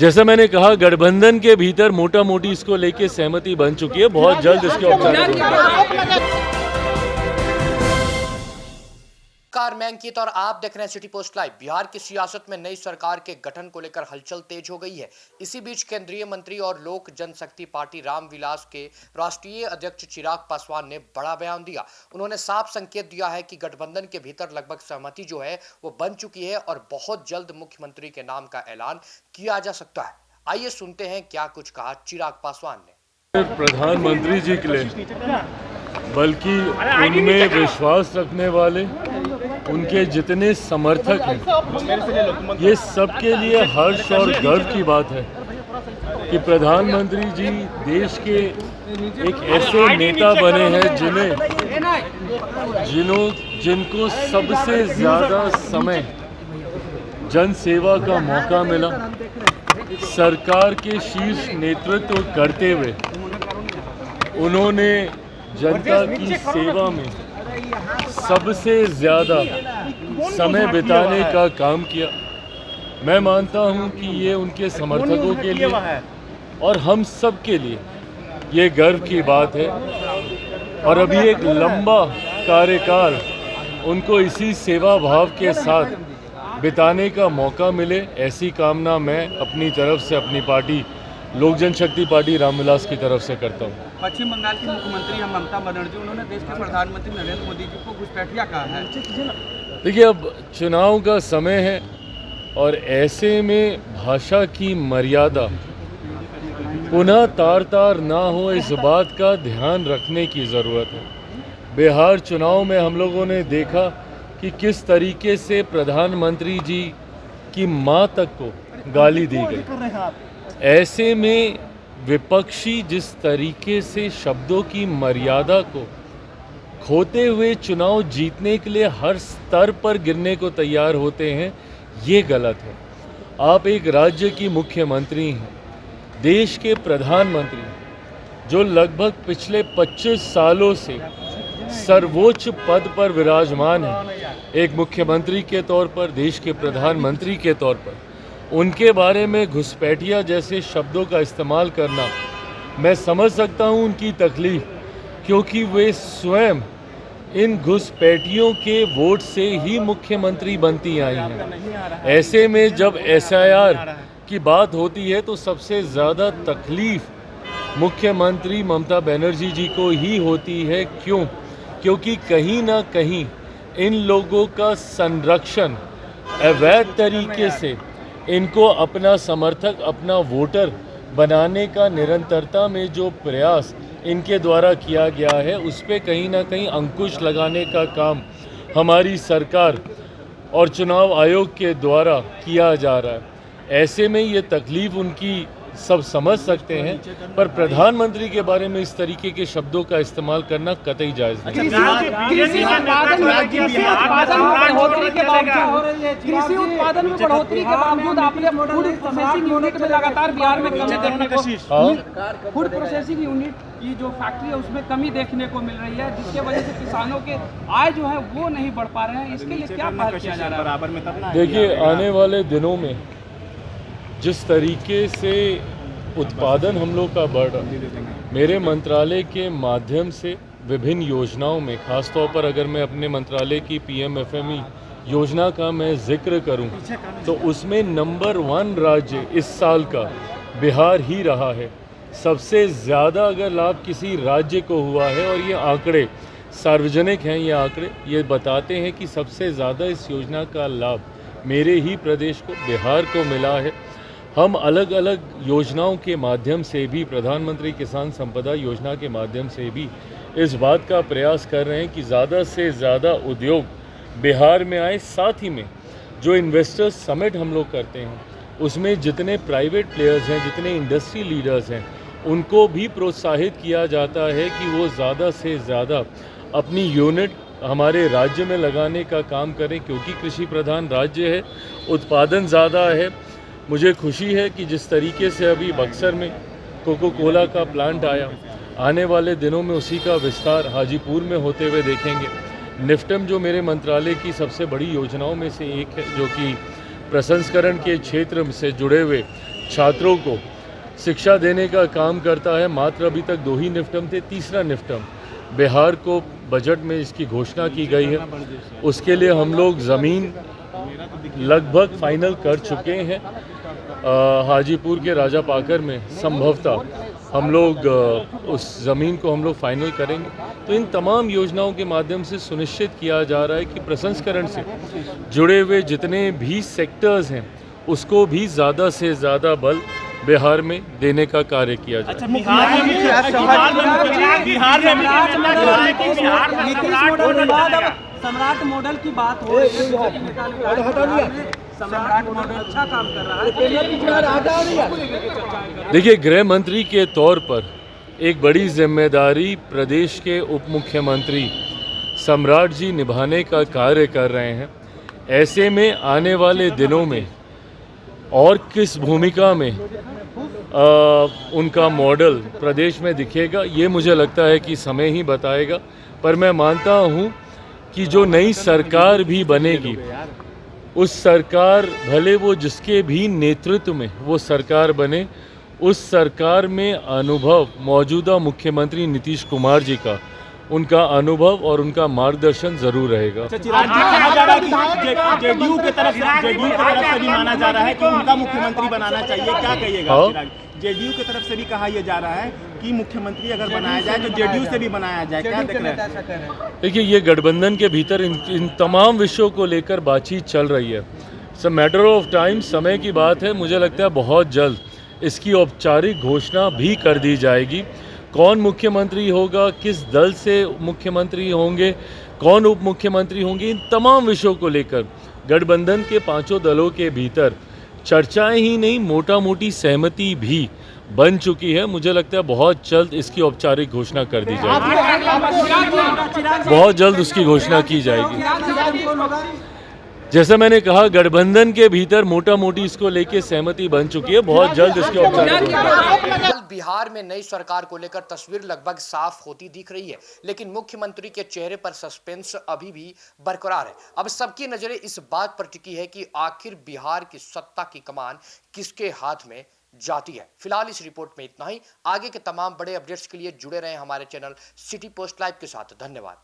जैसा मैंने कहा, गठबंधन के भीतर मोटा मोटी इसको लेके सहमति बन चुकी है। बहुत जल्द इसके औपचारिक मैं अंकित और आप देख रहे हैं सिटी पोस्ट लाइव। बिहार की सियासत में नई सरकार के गठन को लेकर हलचल तेज हो गई है। इसी बीच केंद्रीय मंत्री और लोक जनशक्ति पार्टी रामविलास के राष्ट्रीय अध्यक्ष चिराग पासवान ने बड़ा बयान दिया। उन्होंने साफ संकेत दिया है कि गठबंधन के भीतर लगभग सहमति जो है वो बन चुकी है और बहुत जल्द मुख्यमंत्री के नाम का ऐलान किया जा सकता है। आइए सुनते हैं क्या कुछ कहा चिराग पासवान ने। प्रधानमंत्री जी के लिए, बल्कि उनमें विश्वास रखने वाले, उनके जितने समर्थक हैं, ये सबके लिए हर्ष और गर्व की बात है कि प्रधानमंत्री जी देश के एक ऐसे नेता बने हैं जिनको सबसे ज़्यादा समय जन सेवा का मौका मिला। सरकार के शीर्ष नेतृत्व करते हुए उन्होंने जनता की सेवा में सबसे ज़्यादा समय बिताने का काम किया। मैं मानता हूं कि ये उनके समर्थकों के लिए और हम सब के लिए ये गर्व की बात है। और अभी एक लंबा कार्यकाल उनको इसी सेवा भाव के साथ बिताने का मौका मिले, ऐसी कामना मैं अपनी तरफ से, अपनी पार्टी लोक जनशक्ति पार्टी रामविलास की तरफ से करता हूँ। पश्चिम बंगाल की मुख्यमंत्री ममता बनर्जी, उन्होंने देश के प्रधानमंत्री नरेंद्र मोदी जी को घुसपैठिया कहा है। देखिए, अब चुनाव का समय है और ऐसे में भाषा की मर्यादा पुनः तार तार ना हो, इस बात का ध्यान रखने की ज़रूरत है। बिहार चुनाव में हम लोगों ने देखा कि किस तरीके से प्रधानमंत्री जी की मां तक को गाली दी गई। ऐसे में विपक्षी जिस तरीके से शब्दों की मर्यादा को खोते हुए चुनाव जीतने के लिए हर स्तर पर गिरने को तैयार होते हैं, ये गलत है। आप एक राज्य की मुख्यमंत्री हैं, देश के प्रधानमंत्री, जो लगभग पिछले 25 सालों से सर्वोच्च पद पर विराजमान है। एक मुख्यमंत्री के तौर पर, देश के प्रधानमंत्री के तौर पर उनके बारे में घुसपैठिया जैसे शब्दों का इस्तेमाल करना, मैं समझ सकता हूं उनकी तकलीफ, क्योंकि वे स्वयं इन घुसपैठियों के वोट से ही मुख्यमंत्री बनती आई हैं। ऐसे में जब SIR की बात होती है तो सबसे ज़्यादा तकलीफ मुख्यमंत्री ममता बनर्जी जी को ही होती है। क्यों? क्योंकि कहीं ना कहीं इन लोगों का संरक्षण अवैध तरीके से इनको अपना समर्थक, अपना वोटर बनाने का निरंतरता में जो प्रयास इनके द्वारा किया गया है, उस पे कहीं ना कहीं अंकुश लगाने का काम हमारी सरकार और चुनाव आयोग के द्वारा किया जा रहा है। ऐसे में ये तकलीफ उनकी सब समझ सकते हैं, पर प्रधानमंत्री के बारे में इस तरीके के शब्दों का इस्तेमाल करना कतई जायज़ नहीं। कृषि उत्पादन में बढ़ोतरी के बावजूद आपने फूड प्रोसेसिंग यूनिट में लगातार बिहार में कमी देखने को, फूड प्रोसेसिंग यूनिट की जो फैक्ट्री है उसमें कमी देखने को मिल रही है, जिसके वजह से किसानों के आय जो है वो नहीं बढ़ पा रहे हैं। इसके लिए क्या पहल किया जा रहा है? देखिए, आने वाले दिनों में जिस तरीके से उत्पादन हम लोग का बढ़ रहा है, मेरे मंत्रालय के माध्यम से विभिन्न योजनाओं में, खासतौर पर अगर मैं अपने मंत्रालय की PMFME योजना का मैं जिक्र करूं, तो उसमें नंबर 1 राज्य इस साल का बिहार ही रहा है। सबसे ज़्यादा अगर लाभ किसी राज्य को हुआ है, और ये आंकड़े सार्वजनिक हैं, ये आंकड़े ये बताते हैं कि सबसे ज़्यादा इस योजना का लाभ मेरे ही प्रदेश को, बिहार को मिला है। हम अलग अलग योजनाओं के माध्यम से भी, प्रधानमंत्री किसान संपदा योजना के माध्यम से भी इस बात का प्रयास कर रहे हैं कि ज़्यादा से ज़्यादा उद्योग बिहार में आए। साथ ही में जो इन्वेस्टर्स समिट हम लोग करते हैं, उसमें जितने प्राइवेट प्लेयर्स हैं, जितने इंडस्ट्री लीडर्स हैं, उनको भी प्रोत्साहित किया जाता है कि वो ज़्यादा से ज़्यादा अपनी यूनिट हमारे राज्य में लगाने का काम करें, क्योंकि कृषि प्रधान राज्य है, उत्पादन ज़्यादा है। मुझे खुशी है कि जिस तरीके से अभी बक्सर में कोको कोला का प्लांट आया, आने वाले दिनों में उसी का विस्तार हाजीपुर में होते हुए देखेंगे। निफ्टम जो मेरे मंत्रालय की सबसे बड़ी योजनाओं में से एक है, जो कि प्रसंस्करण के क्षेत्र से जुड़े हुए छात्रों को शिक्षा देने का काम करता है। मात्र अभी तक 2 ही निफ्टम थे, तीसरा निफ्टम बिहार को बजट में इसकी घोषणा की गई है। उसके लिए हम लोग ज़मीन लगभग फाइनल कर चुके हैं। हाजीपुर के राजा पाकर में संभवतः हम लोग उस ज़मीन को हम लोग फाइनल करेंगे। तो इन तमाम योजनाओं के माध्यम से सुनिश्चित किया जा रहा है कि प्रसंस्करण से जुड़े हुए जितने भी सेक्टर्स हैं उसको भी ज़्यादा से ज़्यादा बल बिहार में देने का कार्य किया जाए। सम्राट मॉडल की बात हो रही है, सम्राट मॉडल अच्छा काम कर रहा है। देखिए, गृह मंत्री के तौर पर एक बड़ी जिम्मेदारी प्रदेश के उप मुख्यमंत्री सम्राट जी निभाने का कार्य कर रहे हैं। ऐसे में आने वाले दिनों में और किस भूमिका में उनका मॉडल प्रदेश में दिखेगा, ये मुझे लगता है कि समय ही बताएगा। पर मैं मानता हूँ कि जो नई सरकार भी बनेगी, उस सरकार भले वो जिसके भी नेतृत्व में वो सरकार बने, उस सरकार में अनुभव मौजूदा मुख्यमंत्री नीतीश कुमार जी का, उनका अनुभव और उनका मार्गदर्शन जरूर रहेगा। जेडीयू की तरफ से भी माना जा रहा है कि उनका मुख्यमंत्री बनाना चाहिए, क्या कहिएगा? जेडीयू की तरफ से भी कहा यह जा रहा है कि मुख्यमंत्री अगर बनाया जाए तो जेडीयू से भी बनाया जाए, क्या देख रहे हैं? देखिए, ये गठबंधन के भीतर इन तमाम विषयों को लेकर बातचीत चल रही है। सब मैटर ऑफ टाइम, समय की बात है। मुझे लगता है बहुत जल्द इसकी औपचारिक घोषणा भी कर दी जाएगी। कौन मुख्यमंत्री होगा, किस दल से मुख्यमंत्री होंगे, कौन उप मुख्यमंत्री होंगे, इन तमाम विषयों को लेकर गठबंधन के 5 दलों के भीतर चर्चाएं ही नहीं, मोटा मोटी सहमति भी बन चुकी है। मुझे लगता है बहुत जल्द इसकी औपचारिक घोषणा कर दी जाएगी, बहुत जल्द उसकी घोषणा की जाएगी। जैसा मैंने कहा, गठबंधन के भीतर मोटा मोटी इसको लेके सहमति बन चुकी है, बहुत जल्द इसकी औपचारिक। बिहार में नई सरकार को लेकर तस्वीर लगभग साफ होती दिख रही है, लेकिन मुख्यमंत्री के चेहरे पर सस्पेंस अभी भी बरकरार है। अब सबकी नजरें इस बात पर टिकी है कि आखिर बिहार की सत्ता की कमान किसके हाथ में जाती है। फिलहाल इस रिपोर्ट में इतना ही। आगे के तमाम बड़े अपडेट्स के लिए जुड़े रहें हमारे चैनल सिटी पोस्ट लाइव के साथ। धन्यवाद।